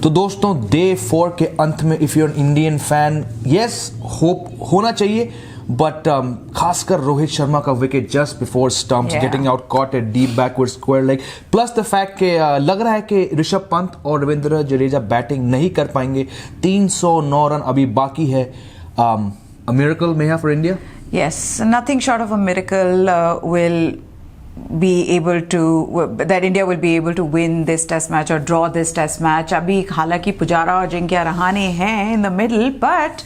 तो दोस्तों डे 4 के अंत में if you are Indian fan, yes hope होना चाहिए, बट खासकर रोहित शर्मा का wicket just before stumps getting out caught at deep backward square leg, plus the fact के लग रहा है कि ऋषभ पंत और रविंद्र जडेजा बैटिंग नहीं कर पाएंगे. 309 रन अभी बाकी है. A miracle may have for India? Yes, nothing short of a miracle will be able to, that India will be able to win this test match or draw this test match. अभी हालांकि पुजारा और जिंक्या रहाणे हैं in the middle, but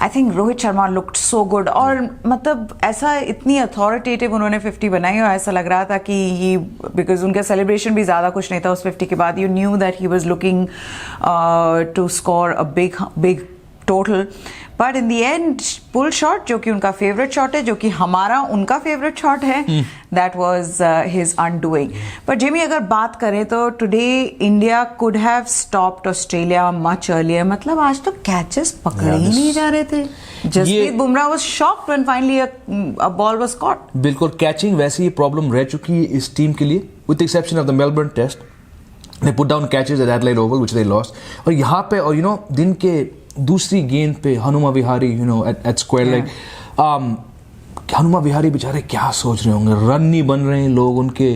I think Rohit Sharma looked so good. और मतलब ऐसा इतनी authoritative उन्होंने 50 बनाई और ऐसा लग रहा था कि ही, because उनका celebration भी ज़्यादा कुछ नहीं था उस 50 के बाद. You knew that he was looking to score a big total. But in the end, pull shot, जो कि उनका फेवरेट शॉट है, जो कि हमारा उनका फेवरेट शॉट है, that was his undoing. But Jimmy, अगर बात करें तो today India could have stopped Australia much earlier. मतलब आज तो कैचेस पकड़े ही नहीं जा रहे थे. Jasprit Bumrah was shocked when finally a ball was caught. बिल्कुल, कैचिंग वैसे ही प्रॉब्लम रह चुकी है इस टीम के लिए, with the exception of the Melbourne Test. They put down catches at Adelaide Oval, which they lost. और यहाँ पे, और you know, दिन के दूसरी गेंद पे Hanuma Vihari at square leg, Hanuma Vihari बेचारे क्या सोच रहे होंगे. रन नहीं बन रहे हैं, लोग उनके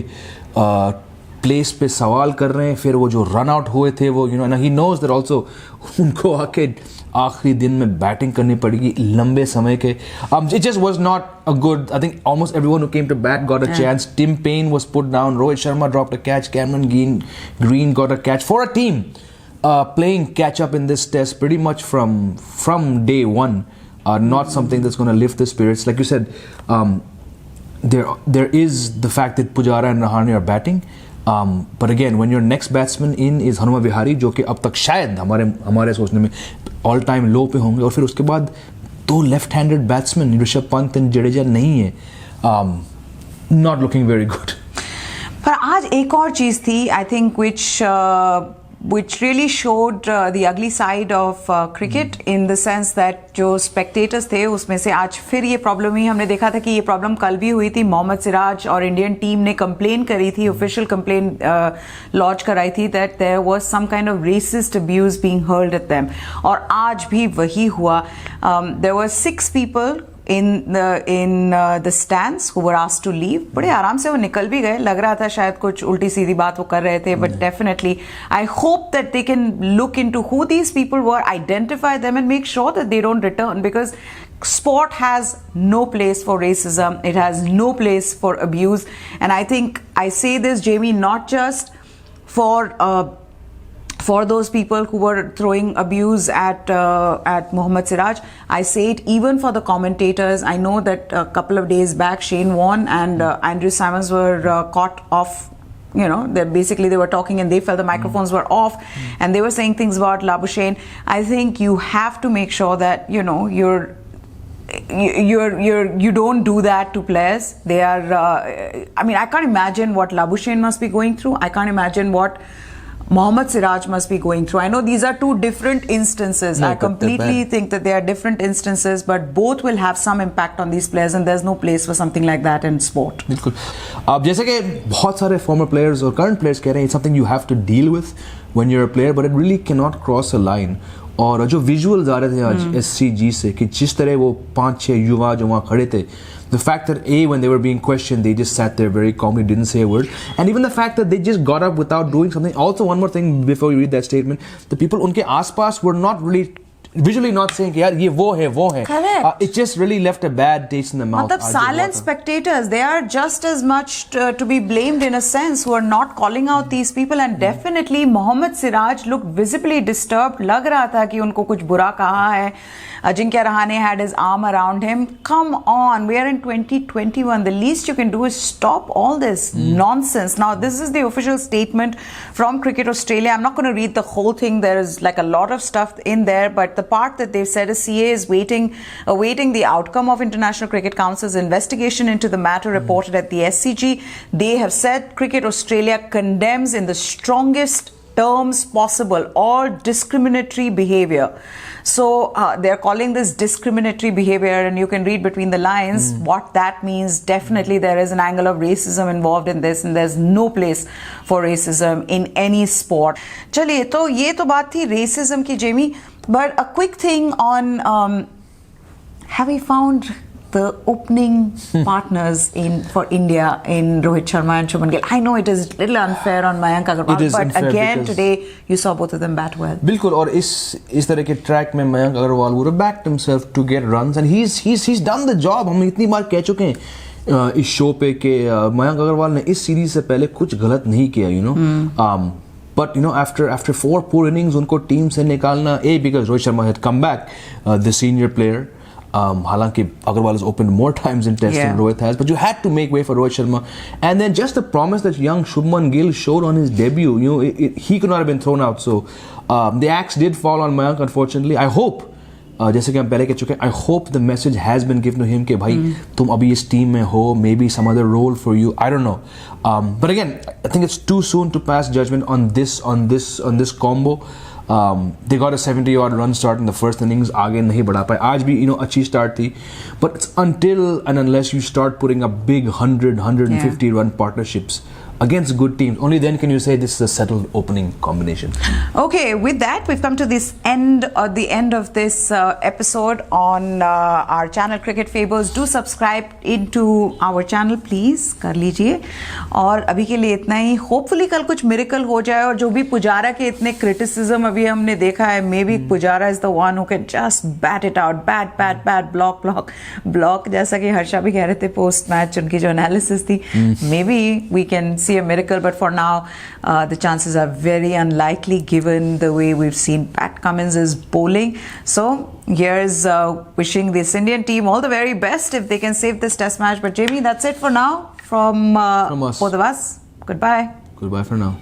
प्लेस पे सवाल कर रहे हैं. फिर वो जो रन आउट हुए थे वो ही नोज दैट आल्सो उनको आके आखिरी दिन में बैटिंग करनी पड़ेगी लंबे समय के. It just was not a good. I think almost everyone who came to bat got a chance. Tim Paine was put down, Rohit Sharma dropped a catch, Cameron Green got a catch for a team playing catch up in this test pretty much from day one. Not something that's going to lift the spirits. Like you said, there is the fact that Pujara and Rahane are batting, but again, when your next batsman in is Hanuma Vihari, जो कि अब तक शायद हमारे सोचने में all time low पे होंगे, और फिर उसके बाद दो left-handed batsmen Rishabh Pant and Jadeja नहीं है, not looking very good. पर आज एक और चीज थी, I think which really showed the ugly side of cricket, in the sense that जो spectators थे उसमें से आज फिर ये प्रॉब्लम हुई. हमने देखा था कि ये प्रॉब्लम कल भी हुई थी. मोहम्मद सिराज और इंडियन टीम ने कंप्लेन करी थी, ऑफिशियल कंप्लेन लॉन्च कराई थी, that there was some kind of racist abuse being hurled at them. और आज भी वही हुआ. There were 6 people in the stands who were asked to leave. बड़े आराम से वो निकल भी गए. लग रहा था शायद कुछ उल्टी सीधी बात वो कर रहे थे, but definitely I hope that they can look into who these people were, identify them and make sure that they don't return, because sport has no place for racism. It has no place for abuse. And I think I say this, Jamie, not just for those people who were throwing abuse at Mohammad Siraj. I say it even for the commentators. I know that a couple of days back Shane Warne and Andrew Symonds were caught off. They were talking and they felt the microphones were off, and they were saying things about Labuschagne. I think you have to make sure that you don't do that to players. They are I can't imagine what Labuschagne must be going through. I can't imagine what Mohammad Siraj must be going through. I know these are two different instances. I completely think that they are different instances, but both will have some impact on these players, and there's no place for something like that in sport. बिल्कुल. अब जैसे कि बहुत सारे former players और current players कह रहे हैं, it's something you have to deal with when you're a player, but it really cannot cross a line. और जो विजुअल्स आ रहे थे आज SCG से, कि जिस तरह वो 5-6 युवा जो वहाँ खड़े थे, the fact that when they were being questioned, they just sat there very calmly, didn't say a word, and even the fact that they just got up without doing something. Also, one more thing before you read that statement, the people उनके आसपास were not really visually not saying कि यार ये वो है. Correct. It just really left a bad taste in the mouth. मतलब silent spectators, they are just as much to be blamed in a sense, who are not calling out these people. And definitely Mohammad Siraj looked visibly disturbed. लग रहा था कि उनको कुछ बुरा कहा है. Ajinkya Rahane had his arm around him. Come on, we are in 2021. The least you can do is stop all this nonsense. Now, this is the official statement from Cricket Australia. I'm not going to read the whole thing. There is like a lot of stuff in there, but the part that they've said is CA is awaiting the outcome of International Cricket Council's investigation into the matter reported at the SCG. They have said Cricket Australia condemns in the strongest terms possible, all discriminatory behavior. So they're calling this discriminatory behavior, and you can read between the lines what that means. Definitely there is an angle of racism involved in this, and there's no place for racism in any sport. चलिए, तो ये तो बात थी racism की, Jamie. But a quick thing on have we found the opening partners for India in Rohit Sharma and Shubman Gill? I know it is a little unfair on Mayank Agarwal, but again today you saw both of them bat well. बिल्कुल, और इस तरह के track में Mayank Agarwal would have backed himself to get runs, and he's done the job. हम इतनी बार कह चुके हैं इस शो पे कि मयंक अग्रवाल ने इस सीरीज से पहले कुछ गलत नहीं किया, you know. But you know, after 4 poor innings उनको टीम से निकालना, because Rohit Sharma had come back, the senior player. हालांकि Agarwal has opened more times in Test than Rohit has, but you had to make way for Rohit Sharma, and then just the promise that young Shubman Gill showed on his debut, you know, he could not have been thrown out. So the axe did fall on Mayank, unfortunately. I hope, जैसे कि हम पहले कह चुके हैं, I hope the message has been given to him कि भाई तुम अभी इस टीम में हो, maybe some other role for you, I don't know. But again, I think it's too soon to pass judgment on this combo. They got a 70-odd run start in the first innings. आगे नहीं बढ़ा पाए. आज भी, you know, अच्छी start थी. But it's until and unless you start putting up big 150 run partnerships against good teams, only then can you say this is a settled opening combination. Okay, with that we've come to the end of this episode on our channel Cricket Fables. Do subscribe into our channel please, कर लीजिए. और अभी के लिए इतना ही. Hopefully कल कुछ miracle हो जाए, और जो भी पुजारा के इतने criticism अभी हमने देखा है, maybe Pujara is the one who can just bat it out, bat, block, जैसा कि हर्षा भी कह रहे थे post match उनकी जो analysis थी. Maybe we can see a miracle, but for now the chances are very unlikely given the way we've seen Pat Cummins is bowling. So here's wishing this Indian team all the very best if they can save this test match. But Jamie, that's it for now from us. Both of us. Goodbye for now.